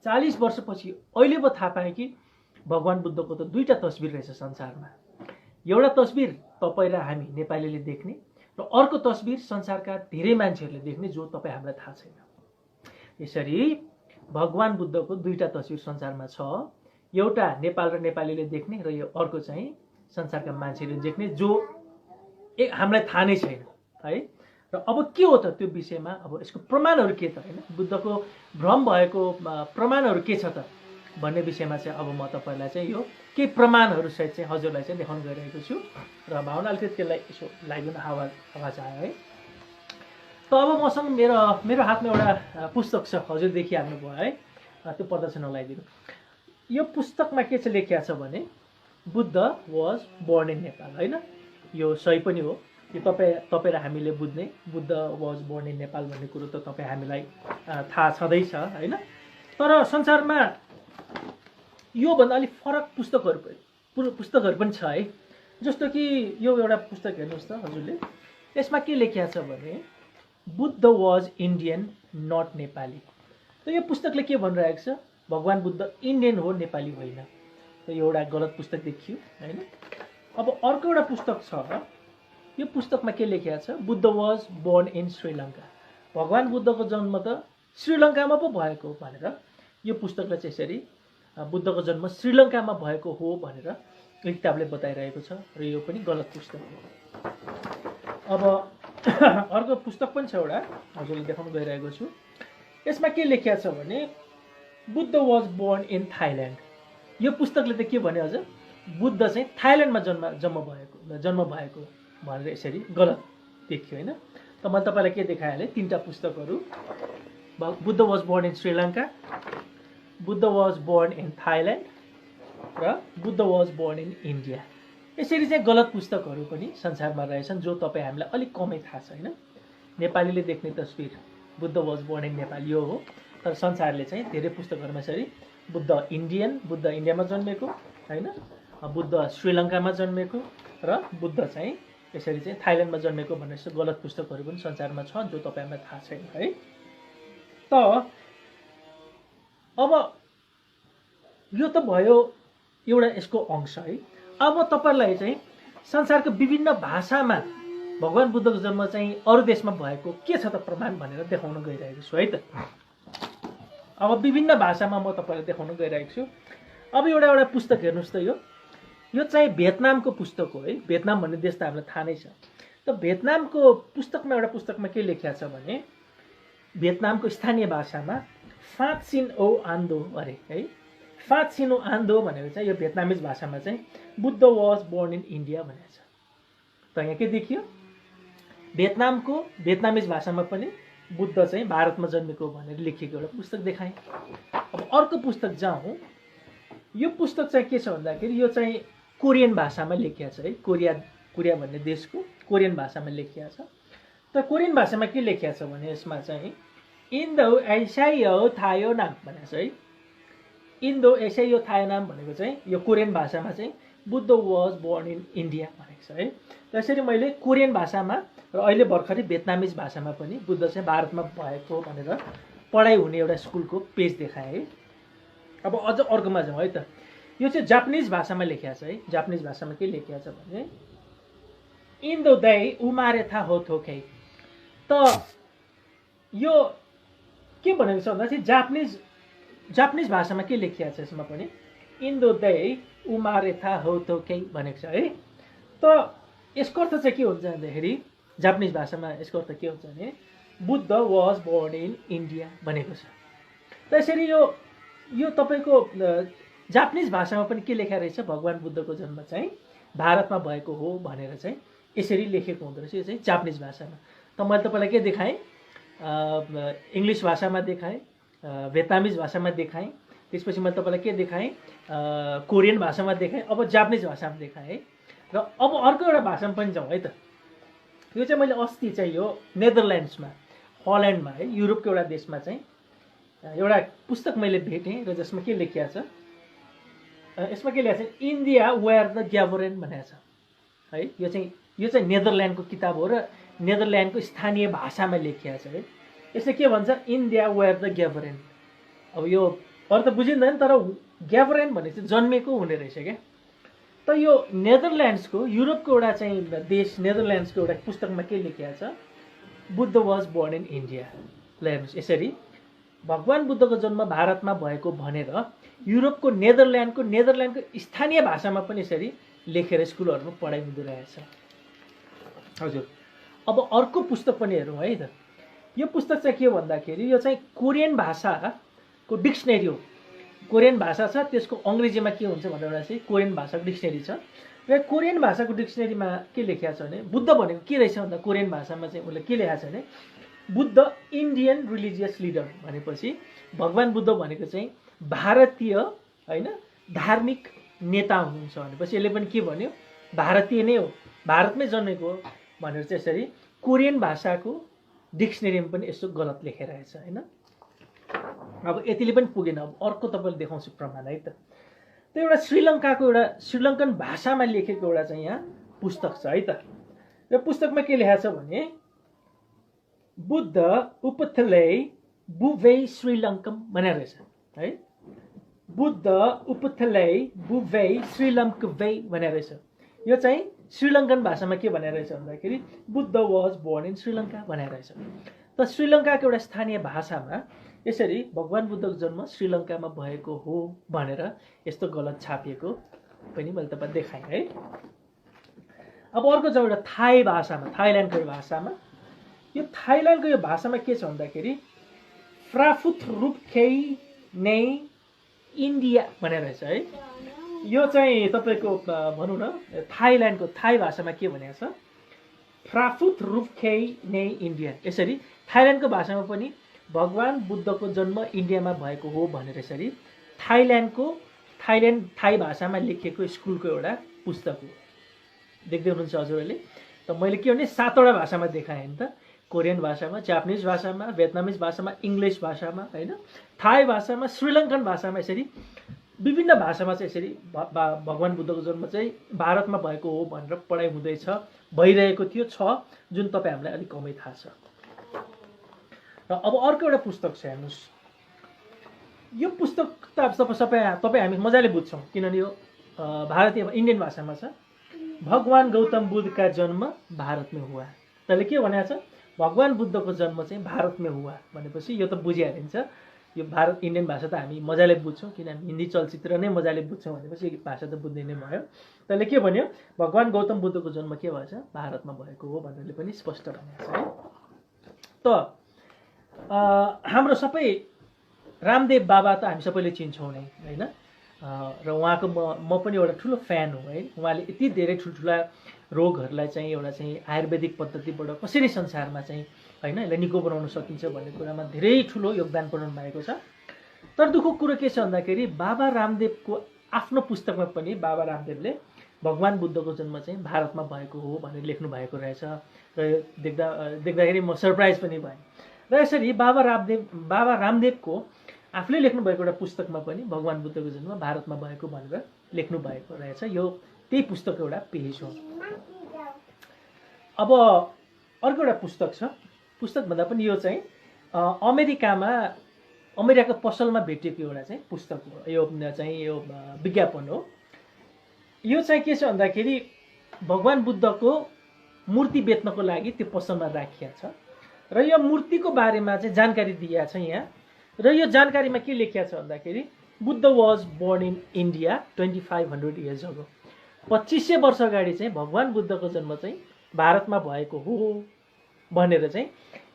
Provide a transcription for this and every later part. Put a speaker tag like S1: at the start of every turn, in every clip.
S1: 40 वर्षपछि अहिले पो थाहा पाएँ कि भगवान बुद्धको त दुईटा तस्बिर रहेछ संसारमा। एउटा तस्बिर तपाईँ र हामी नेपालीले देख्ने र अर्को तस्बिर संसारका धेरै मान्छेहरूले देख्ने जो तपाईँ हामीलाई थाहा छैन। यसरी भगवान बुद्धको दुईटा तस्बिर संसारमा छ। एउटा नेपाल र नेपालीले देख्ने र यो अर्को चाहिँ संसारका मान्छेले देख्ने जो हामीलाई थाहा नै छैन है। र अब के हो त त्यो विषयमा, अब यसको प्रमाणहरू के त हैन, बुद्धको भ्रम भएको प्रमाणहरू के छ त भन्ने विषयमा चाहिँ अब म तपाईलाई चाहिँ यो केही प्रमाणहरू सहित चाहिँ हजुरलाई चाहिँ देखाउन गइरहेको छु। र भावना अलिकति त्यसलाई यसो लगाइदिन आवाज आयो है। त अब मसँग मेरो हातमा एउटा पुस्तक छ, हजुर देखिहाल्नुभयो है, त्यो प्रदर्शन लगाइदिनु। यो पुस्तकमा के चाहिँ लेखिएको छ भने Buddha was born in Nepal हैन। यो सही पनि हो, यो तपाईँ र हामीले बुझ्ने Buddha was born in Nepal भन्ने कुरो त तपाईँ हामीलाई थाहा छँदैछ हैन। तर संसारमा योभन्दा अलिक फरक पुस्तकहरू पनि छ है। जस्तो कि यो एउटा पुस्तक हेर्नुहोस् त हजुरले, यसमा के लेखिएको छ भने Buddha was Indian not Nepali. त यो पुस्तकले के भनिरहेको छ, भगवान बुद्ध इन्डियन हो, नेपाली होइन। त यो एउटा गलत पुस्तक देखियो हैन। अब अर्को एउटा पुस्तक छ, यो पुस्तकमा के लेखिएको छ, Buddha was born in Sri Lanka. भगवान बुद्धको जन्म त श्रीलङ्कामा पो भएको भनेर यो पुस्तकले चाहिँ यसरी बुद्धको जन्म श्रीलङ्कामा भएको हो भनेर यो किताबले बताइरहेको छ र यो पनि गलत पुस्तक हो। अब अर्को पुस्तक पनि छ एउटा, हजुरले देखाउन गइरहेको छु। यसमा के लेखिएको छ भने Buddha was born in Thailand. यो पुस्तकले त के भने अझ बुद्ध चाहिँ थाइल्यान्डमा जन्म भएको भनेर यसरी गलत देखियो हैन। त मैले तपाईलाई के देखाइहालेँ, तीनटा पुस्तकहरू, Buddha was born in Sri Lanka, Buddha was born in Thailand र Buddha was born in India. यसरी चाहिँ गलत पुस्तकहरू पनि संसारमा रहेछन् जो तपाईँ हामीलाई अलिक कमै थाहा छ हैन। नेपालीले देख्ने तस्बिर Buddha was born in Nepal यो हो, तर संसारले चाहिँ धेरै पुस्तकहरूमा यसरी बुद्ध इन्डियामा जन्मेको हैन, बुद्ध श्रीलङ्कामा जन्मेको र बुद्ध चाहिँ यसरी चाहिँ थाइल्यान्डमा जन्मेको भन्ने जस्तो गलत पुस्तकहरू पनि संसारमा छ जो तपाईलाई थाहा छैन है। त अब यो त भयो एउटा यसको अंश है। अब तपाईलाई चाहिँ संसारको विभिन्न भाषामा भगवान बुद्धको जन्म चाहिँ अरू देशमा भएको के छ त प्रमाण भनेर देखाउन गइरहेको छु है त। अब विभिन्न भाषामा म तपाईलाई देखाउन गइरहेको छु। अब एउटा पुस्तक हेर्नुहोस् त, यो चाहिँ भियतनामको पुस्तक हो है। भियतनाम भन्ने देश त हामीलाई थाहा नै छ। त भियतनामको पुस्तकमा के लेखिएको छ भने भियतनामको स्थानीय भाषामा फात सिन ओ आन्दो अरे है, फात सिन ओ आन्दो भनेर चाहिँ यो भियतनामिज भाषामा चाहिँ Buddha was born in India भनेको छ। त यहाँ के देखियो, भियतनामिज भाषामा पनि बुद्ध चाहिँ भारतमा जन्मेको भनेर लेखिएको एउटा पुस्तक देखाएँ। अब अर्को पुस्तक जाउँ, यो पुस्तक चाहिँ के छ भन्दाखेरि यो चाहिँ कोरियन भाषामा लेखिएको छ है। कोरिया भन्ने देशको कोरियन भाषामा लेखिएको छ। त कोरियन भाषामा के लेखिएको छ भने यसमा चाहिँ इन्दो एसाइयो थायो नाम भनेको छ है। इन्दो एसाइयो थायो नाम भनेको चाहिँ यो कोरियन भाषामा चाहिँ Buddha was born in India भनेको छ है। त्यसरी मैले कोरियन भाषामा र अहिले भर्खरै भियतनामिज भाषामा पनि बुद्ध चाहिँ भारतमा भएको भनेर पढाइ हुने एउटा स्कुलको पेज देखाएँ है। अब अझ अर्कोमा जाउँ है त। यो चाहिँ जापानिज भाषामा लेखिएको छ है। जापानिज भाषामा के लेखिएको छ भने इन्दो दाइ उमारे था हो थोकै। त यो के भनेको छ भन्दा चाहिँ जापानिज भाषामा के लेखिएको छ यसमा पनि इन्दो दाइ उमारे था हो थोकै भनेको छ है। त यसको अर्थ चाहिँ के हुन्छ भन्दाखेरि जापानिज भाषामा यसको अर्थ के हुन्छ भने Buddha was born in India भनेको छ। त यसरी यो तपाईँको जापानिज भाषामा पनि के लेखा रहेछ, भगवान बुद्धको जन्म चाहिँ भारतमा भएको हो भनेर चाहिँ यसरी लेखेको हुँदो रहेछ। यो चाहिँ जापानिज भाषामा। त मैले तपाईँलाई के देखाएँ, इङ्ग्लिस भाषामा देखाएँ, भियतनामिज भाषामा देखाएँ, त्यसपछि मैले तपाईँलाई के देखाएँ, कोरियन भाषामा देखाएँ, अब जापानिज भाषामा देखाएँ है। र अब अर्को एउटा भाषामा पनि जाउँ है त। यो चाहिँ मैले अस्ति चाहिँ यो नेदरल्यान्ड्समा हल्यान्डमा है, युरोपको एउटा देशमा चाहिँ एउटा पुस्तक मैले भेटेँ र जसमा के लेखिएको छ, यसमा के लेखेको छ, इन्डिया वेयर द ग्याबरेन भनेको छ है। यो चाहिँ नेदरल्यान्डको किताब हो र नेदरल्यान्डको स्थानीय भाषामा लेखिएको छ है। यसले के भन्छ, इन्डिया वेयर द ग्याबरेन। अब यो अरू त बुझिँदैन, तर ग्याब्रेन भने चाहिँ जन्मेको हुने रहेछ क्या। त यो नेदरल्यान्ड्सको, युरोपको एउटा चाहिँ देश नेदरल्यान्ड्सको एउटा पुस्तकमा के लेखिएको छ, Buddha was born in India. ल हेर्नुहोस्, यसरी भगवान् बुद्धको जन्म भारतमा भएको भनेर युरोपको नेदरल्यान्डको स्थानीय भाषामा पनि यसरी लेखेर स्कुलहरूमा पढाइ हुँदो रहेछ। हजुर, अब अर्को पुस्तक पनि हेरौँ है त। यो पुस्तक चाहिँ के हो भन्दाखेरि यो चाहिँ कोरियन भाषाको डिक्सनरी हो। कोरियन भाषा छ, त्यसको अङ्ग्रेजीमा के हुन्छ भनेर एउटा चाहिँ कोरियन भाषाको डिक्सनरी छ। र कोरियन भाषाको डिक्सनरीमा के लेखेको छ भने बुद्ध भनेको के रहेछ भन्दा कोरियन भाषामा चाहिँ उसले के लेखेको छ भने बुद्ध इन्डियन रिलिजियस लिडर भनेपछि भगवान् बुद्ध भनेको चाहिँ भारतीय होइन धार्मिक नेता हुनुहुन्छ भनेपछि यसले पनि के भन्यो, भारतीय नै हो, भारतमै जन्मेको हो भनेर चाहिँ यसरी कोरियन भाषाको डिक्सनरीमा पनि यसो गलत लेखेर रहेछ होइन। अब यतिले पनि पुगेन, अब अर्को तपाईँले देखाउँछु प्रमाण है त। त्यो एउटा श्रीलङ्काको एउटा श्रीलङ्कन भाषामा लेखेको एउटा चाहिँ यहाँ पुस्तक छ है त। यो पुस्तकमा के लेखेको छ भने बुद्ध उपथलै बुभे श्रीलङ्कम भनेर रहेछ है। बुद्ध उपथलै बुभे श्रीलङ्कवे भनेर रहेछ। यो चाहिँ श्रीलङ्कन भाषामा के भनेर रहेछ भन्दाखेरि Buddha was born in Sri Lanka भनेर रहेछ। त श्रीलङ्काको एउटा स्थानीय भाषामा यसरी भगवान् बुद्धको जन्म श्रीलङ्कामा भएको हो भनेर यस्तो गलत छापिएको पनि मैले तपाईँ देखाएँ है। अब अर्को छ एउटा थाई भाषामा, थाइल्यान्डको भाषामा, यो थाइल्यान्डको यो भाषामा के छ भन्दाखेरि फ्राफुथ रूपखेइ नै इन्डिया भनेर रहेछ है। यो चाहिँ तपाईँको भनौँ न थाइल्यान्डको थाई भाषामा के भनेको छ, फ्राफुथ रूपखेइ नै इन्डिया। यसरी थाइल्यान्डको भाषामा पनि भगवान् बुद्धको जन्म इन्डियामा भएको हो भनेर यसरी थाई भाषामा लेखिएको स्कुलको एउटा पुस्तक हो। देख्दै हुनुहुन्छ हजुरहरूले। त मैले के भने 7वटा भाषामा देखाएँ नि त, कोरियन भाषामा, जापानिज भाषामा, भियतनामिज भाषामा, इङ्ग्लिस भाषामा होइन, थाई भाषामा, श्रीलङ्कन भाषामा, यसरी विभिन्न भाषामा चाहिँ यसरी भगवान् बुद्धको जन्म चाहिँ भारतमा भएको हो भनेर पढाइ हुँदैछ, भइरहेको थियो, छ, जुन तपाईँ हामीलाई अलिक कमै थाहा छ। र अब अर्को एउटा पुस्तक छ हेर्नुहोस्। यो पुस्तक त तपाईँ हामी मजाले बुझ्छौँ किनभने यो भारतीय इन्डियन भाषामा छ। भगवान् गौतम बुद्धका जन्म भारतमै हुआ। त्यसले के भनेको छ, भगवान् बुद्धको जन्म चाहिँ भारतमै हुआ भनेपछि यो त बुझिहालिन्छ। यो भारत इन्डियन भाषा त हामी मजाले बुझ्छौँ किनभने हिन्दी चलचित्र नै मजाले बुझ्छौँ भनेपछि यो भाषा त बुझ्दै नै भयो। त्यसले के भन्यो, भगवान् गौतम बुद्धको जन्म के भएछ, भारतमा भएको हो भनेर पनि स्पष्ट भनेको छ है। त हाम्रो सबै रामदेव बाबा त हामी सबैले चिन्छौँ नै होइन, र उहाँको म पनि एउटा ठुलो फ्यान हो है। उहाँले यति धेरै ठुल्ठुला रोगहरूलाई चाहिँ एउटा चाहिँ आयुर्वेदिक पद्धतिबाट कसरी संसारमा चाहिँ होइन यसलाई निको बनाउन सकिन्छ भन्ने कुरामा धेरै ठुलो योगदान पुर्याउनु भएको छ। तर दुःखको कुरो के छ भन्दाखेरि बाबा रामदेवको आफ्नो पुस्तकमा पनि बाबा रामदेवले भगवान् बुद्धको जन्म चाहिँ भारतमा भएको हो भनेर लेख्नु भएको रहेछ। र देख्दाखेरि म सरप्राइज पनि भएँ। र यसरी बाबा रामदेवको आफूले लेख्नु भएको एउटा पुस्तकमा पनि भगवान् बुद्धको जन्म भारतमा भएको भनेर लेख्नु भएको रहेछ। यो त्यही पुस्तकको एउटा पेज हो। अब अर्को एउटा पुस्तक छ, पुस्तक भन्दा पनि यो चाहिँ अमेरिकाको पसलमा भेटिएको एउटा चाहिँ पुस्तक हो। यो विज्ञापन हो। यो चाहिँ के छ भन्दाखेरि भगवान् बुद्धको मूर्ति बेच्नको लागि त्यो पसलमा राखिएको छ र यो मूर्तिको बारेमा चाहिँ जानकारी दिएको छ यहाँ। र यो जानकारीमा के लेखिएको छ भन्दाखेरि Buddha was born in India 2500 years ago. 2500 वर्ष अगाडि चाहिँ भगवान् बुद्धको जन्म चाहिँ भारतमा भएको हो भनेर चाहिँ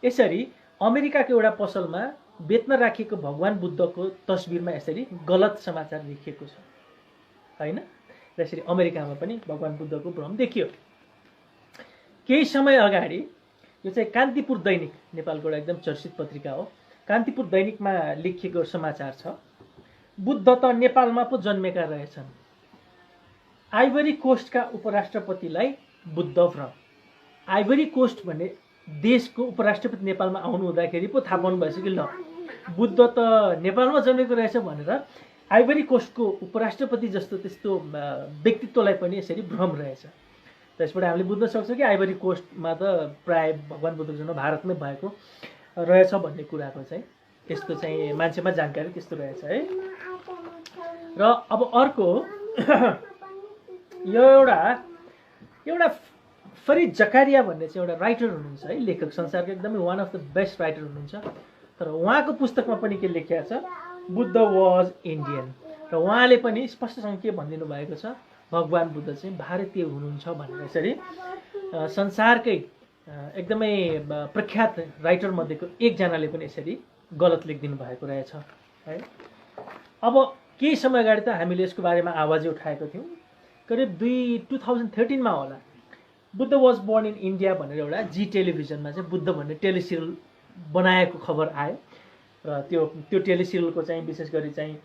S1: यसरी अमेरिकाको एउटा पसलमा बेच्न राखिएको भगवान् बुद्धको तस्बिरमा यसरी गलत समाचार लेखिएको छ होइन। र यसरी अमेरिकामा पनि भगवान् बुद्धको भ्रम देखियो। केही समय अगाडि यो चाहिँ कान्तिपुर दैनिक, नेपालको एउटा एकदम चर्चित पत्रिका हो, कान्तिपुर दैनिकमा लेखिएको समाचार छ, बुद्ध त नेपालमा पो जन्मेका रहेछन्। आइभरी कोस्टका उपराष्ट्रपतिलाई बुद्ध भ्रम। आइभरी कोस्ट भन्ने देशको उपराष्ट्रपति नेपालमा आउनु हुँदाखेरि पो थाहा पाउनु भएछ कि ल बुद्ध त नेपालमा जन्मेको रहेछ भनेर आइभरी कोस्टको उपराष्ट्रपति जस्तो त्यस्तो व्यक्तित्वलाई पनि यसरी भ्रम रहेछ। त्यसबाट हामीले बुझ्न सक्छौँ कि आइभरी कोस्टमा त प्राय भगवान् बुद्धको जन्म भारतमै भएको रहेछ भन्ने कुराको चाहिँ त्यस्तो चाहिँ मान्छेमा जानकारी त्यस्तो रहेछ है। र अब अर्को यो एउटा फरिद जकारिया भन्ने चाहिँ एउटा राइटर हुनुहुन्छ है, लेखक, संसारको एकदमै one of the best writer हुनुहुन्छ। तर उहाँको पुस्तकमा पनि के लेखिएको छ, बुद्ध वाज इन्डियन। र उहाँले पनि स्पष्टसँग के भनिदिनु भएको छ, भगवान बुद्ध चाहिँ भारतीय हुनुहुन्छ भनेर यसरी संसारकै एकदमै प्रख्यात राइटर मध्येको एकजनाले पनि यसरी गलत लेखिदिनु भएको रहेछ है। अब केही समय अगाडि त हामीले यसको बारेमा आवाजै उठाएको थियौँ। करिब 2013 होला, Buddha was born in India भनेर एउटा जी टेलिभिजनमा चाहिँ बुद्ध भन्ने टेलिसिरियल बनाएको खबर आयो। र त्यो टेलिसिरियलको चाहिँ विशेष गरी चाहिँ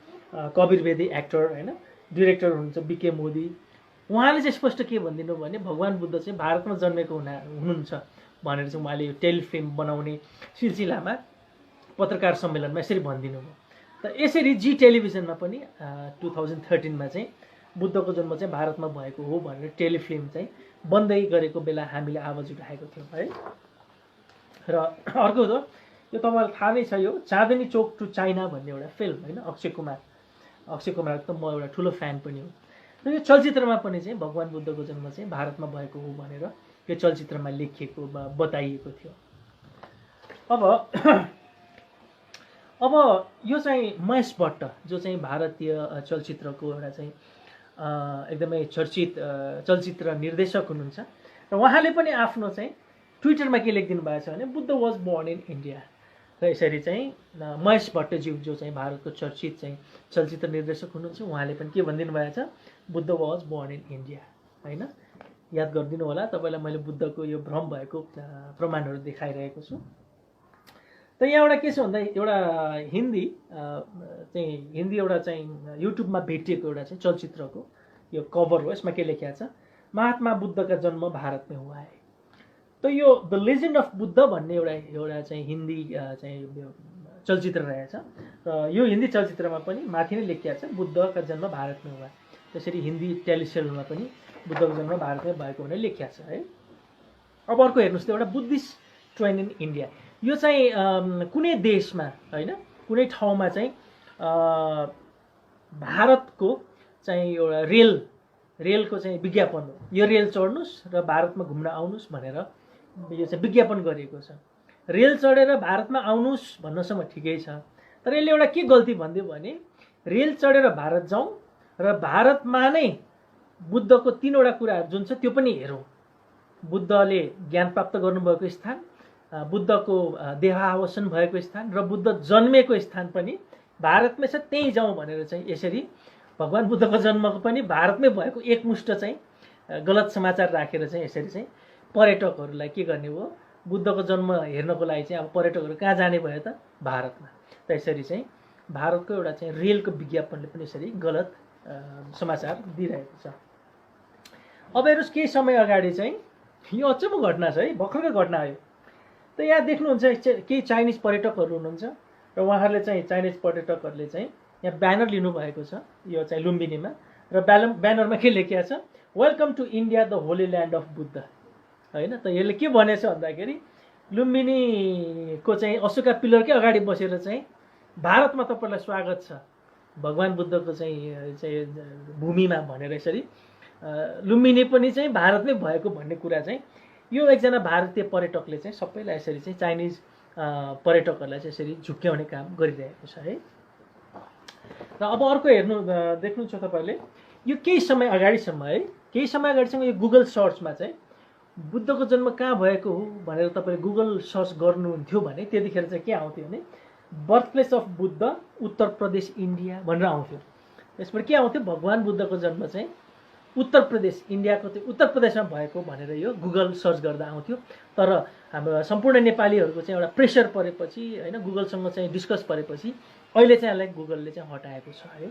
S1: कबीर वेदी एक्टर होइन, डिरेक्टर हुनुहुन्छ बीके मोदी। उहाँले चाहिँ स्पष्ट के भनिदिनु भने भगवान बुद्ध चाहिँ भारतमा जन्मेको हुनुहुन्छ भनेर चाहिँ उहाँले यो टेलिफिल्म बनाउने सिलसिलामा पत्रकार सम्मेलनमा यसरी भनिदिनु भयो। त यसरी जी टेलिभिजनमा पनि 2013 चाहिँ बुद्धको जन्म चाहिँ भारतमा भएको हो भनेर टेलिफिल्म चाहिँ बन्दै गरेको बेला हामीले आवाज उठाएको थियौँ है। र अर्को त यो तपाईँलाई थाहा नै छ, यो चाँदनी चौक टु चाइना भन्ने एउटा फिल्म होइन, अक्षय कुमारको त म एउटा ठुलो फ्यान पनि हो। र यो चलचित्रमा पनि चाहिँ भगवान बुद्धको जन्म चाहिँ भारतमा भएको हो भनेर यो चलचित्रमा लेखिएको बताइएको थियो। अब यो चाहिँ महेश भट्ट जो चाहिँ भारतीय चलचित्रको एउटा चाहिँ एकदमै चर्चित चलचित्र निर्देशक हुनुहुन्छ। र उहाँले पनि आफ्नो चाहिँ ट्विटरमा के लेखिदिनु भएको छ भने Buddha was born in India. र यसरी चाहिँ महेश भट्टज्यू जो चाहिँ भारतको चर्चित चाहिँ चलचित्र निर्देशक हुनुहुन्छ, उहाँले पनि के भनिदिनु भएको छ, Buddha was born in India होइन। याद गरिदिनु होला, तपाईँलाई मैले बुद्धको यो भ्रम भएको प्रमाणहरू देखाइरहेको छु। त यहाँ एउटा के छ भन्दा एउटा हिन्दी एउटा चाहिँ युट्युबमा भेटिएको एउटा चाहिँ चलचित्रको यो कभर हो। यसमा के लेखिएको छ, महात्मा बुद्धका जन्म भारतमै हुआ है। त यो द लेजेन्ड अफ बुद्ध भन्ने एउटा चाहिँ हिन्दी चाहिँ चलचित्र रहेछ। र यो हिन्दी चलचित्रमा पनि माथि नै लेखिएको छ बुद्धका जन्म भारतमै हुआ। त्यसरी हिन्दी टेलिसिरियलमा पनि बुद्धको जन्म भारतमै भएको भनेर लेखिएको छ है। अब अर्को हेर्नुहोस् त, एउटा बुद्धिस्ट ट्रेन इन इन्डिया। यो चाहिँ कुनै देशमा होइन, कुनै ठाउँमा चाहिँ भारतको चाहिँ एउटा रेलको चाहिँ विज्ञापन हो, यो रेल चढ्नुहोस् र भारतमा घुम्न आउनुहोस् भनेर यो चाहिँ विज्ञापन गरिएको छ। रेल चढेर भारतमा आउनुहोस् भन्नसम्म ठिकै छ, तर यसले एउटा के गल्ती भनिदियो भने रेल चढेर भारत जाउँ र भारतमा नै बुद्धको 3वटा कुराहरू जुन छ त्यो पनि हेरौँ। बुद्धले ज्ञान प्राप्त गर्नुभएको स्थान, बुद्धको देहावसान भएको स्थान र बुद्ध जन्मेको स्थान पनि भारतमै छ, त्यहीँ जाउँ भनेर चाहिँ यसरी भगवान बुद्धको जन्मको पनि भारतमै भएको एकमुष्ट चाहिँ गलत समाचार राखेर चाहिँ यसरी चाहिँ पर्यटकहरूलाई के गर्ने हो, बुद्धको जन्म हेर्नको लागि चाहिँ अब पर्यटकहरू कहाँ जाने भयो त, भारतमा। त यसरी चाहिँ भारतको एउटा चाहिँ रेलको विज्ञापनले पनि यसरी गलत समाचार दिइरहेको छ। अब हेर्नुहोस् केही समय अगाडि चाहिँ यो अचम्म घटना छ है, भर्खरकै घटना हो। त यहाँ देख्नुहुन्छ केही चाइनिज पर्यटकहरू हुनुहुन्छ र उहाँहरूले चाहिँ चाइनिज पर्यटकहरूले चाहिँ यहाँ ब्यानर लिनुभएको छ, यो चाहिँ लुम्बिनीमा। र ब्यानरमा के लेखिएको छ, welcome to India the holy land of Buddha होइन। त यसले के भनेछ भन्दाखेरि लुम्बिनीको चाहिँ अशोका पिलरकै अगाडि बसेर चाहिँ भारतमा तपाईँलाई स्वागत छ भगवान बुद्धको चाहिँ भूमिमा भनेर यसरी लुम्बिनी पनि चाहिँ भारतमै भएको भन्ने कुरा चाहिँ यो एकजना भारतीय पर्यटकले चाहिँ सबैलाई यसरी चाहिँ चाइनिज पर्यटकहरूलाई चाहिँ यसरी झुक्क्याउने काम गरिरहेको छ है। र अब अर्को देख्नुहुन्छ तपाईँले, यो केही समय अगाडिसम्म यो गुगल सर्चमा चाहिँ बुद्धको जन्म कहाँ भएको हो भनेर तपाईँले गुगल सर्च गर्नुहुन्थ्यो भने त्यतिखेर चाहिँ के आउँथ्यो भने birth place of Buddha Uttar Pradesh India भनेर आउँथ्यो। यसबाट के आउँथ्यो, भगवान बुद्धको जन्म चाहिँ उत्तर प्रदेश, इन्डियाको त्यो उत्तर प्रदेशमा भएको भनेर यो गुगल सर्च गर्दा आउँथ्यो। तर हाम्रो सम्पूर्ण नेपालीहरूको चाहिँ एउटा प्रेसर परेपछि होइन, गुगलसँग चाहिँ डिस्कस परेपछि अहिले चाहिँ यसलाई गुगलले चाहिँ हटाएको छ है।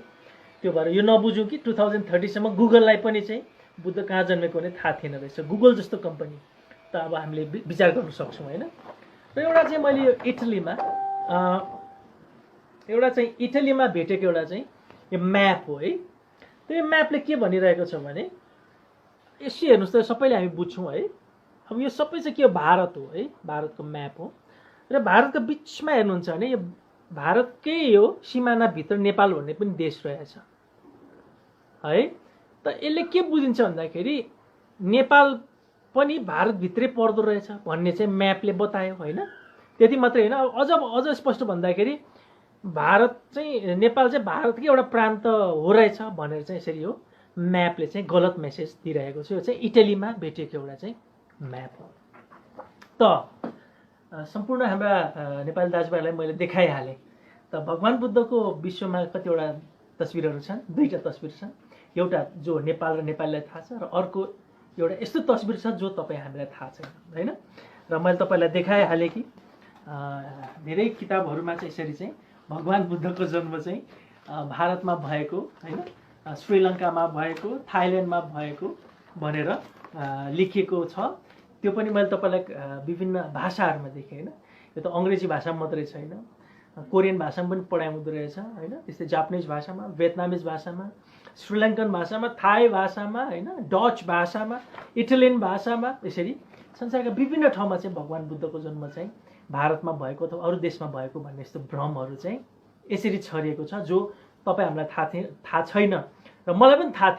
S1: त्यो भएर यो नबुझौँ कि 2030सम्म गुगललाई पनि चाहिँ बुद्ध कहाँ जन्मेको भने थाहा थिएन रहेछ। गुगल जस्तो कम्पनी त अब हामीले विचार गर्न सक्छौँ होइन। र एउटा चाहिँ मैले यो इटलीमा भेटेको एउटा चाहिँ यो म्याप हो है। त्यो म्यापले के भनिरहेको छ भने यसो हेर्नुहोस् त, सबैले हामी बुझ्छौँ है। अब यो सबै चाहिँ के हो, भारत हो है, भारतको म्याप हो। र भारतको बिचमा हेर्नुहुन्छ भने यो भारतकै यो सिमानाभित्र नेपाल भन्ने पनि देश रहेछ है। त यसले के बुझिन्छ भन्दाखेरि नेपाल पनि भारतभित्रै पर्दो रहेछ भन्ने चाहिँ म्यापले बतायो होइन। त्यति मात्रै होइन, अझ स्पष्ट भन्दाखेरि भारत चाहिँ नेपाल चाहिँ भारतकै एउटा प्रान्त हो रहेछ भनेर चाहिँ यसरी यो म्यापले चाहिँ गलत मेसेज दिइरहेको छ। यो चाहिँ इटलीमा भेटिएको एउटा चाहिँ म्याप हो। त सम्पूर्ण हाम्रा नेपाली दाजुभाइलाई मैले देखाइहालेँ। त भगवान् बुद्धको विश्वमा कतिवटा तस्बिरहरू छन्, दुईवटा तस्बिर छन्। एउटा जो नेपाल र नेपालीलाई थाहा छ, र अर्को एउटा यस्तो तस्बिर छ जो तपाईँ हामीलाई थाहा छैन होइन। र मैले तपाईँलाई देखाइहालेँ कि धेरै किताबहरूमा चाहिँ यसरी चाहिँ भगवान् बुद्धको जन्म चाहिँ भारतमा भएको होइन, श्रीलङ्कामा भएको, थाइल्यान्डमा भएको भनेर लेखिएको छ। त्यो पनि मैले तपाईँलाई विभिन्न भाषाहरूमा देखेँ होइन। यो त अङ्ग्रेजी भाषामा मात्रै छैन, कोरियन भाषामा पनि पढाउँदो रहेछ होइन, त्यस्तै जापानिज भाषामा, भियतनामिज भाषामा, श्रीलङ्कन भाषामा, थाई भाषामा होइन, डच भाषामा, इटालियन भाषामा, यसरी संसारका विभिन्न ठाउँमा चाहिँ भगवान् बुद्धको जन्म चाहिँ भारतमा भएको अथवा अरू देशमा भएको भन्ने यस्तो भ्रमहरू चाहिँ यसरी छरिएको छ, जो तपाईँ हामीलाई थाहा छैन र मलाई पनि थाहा थिएन।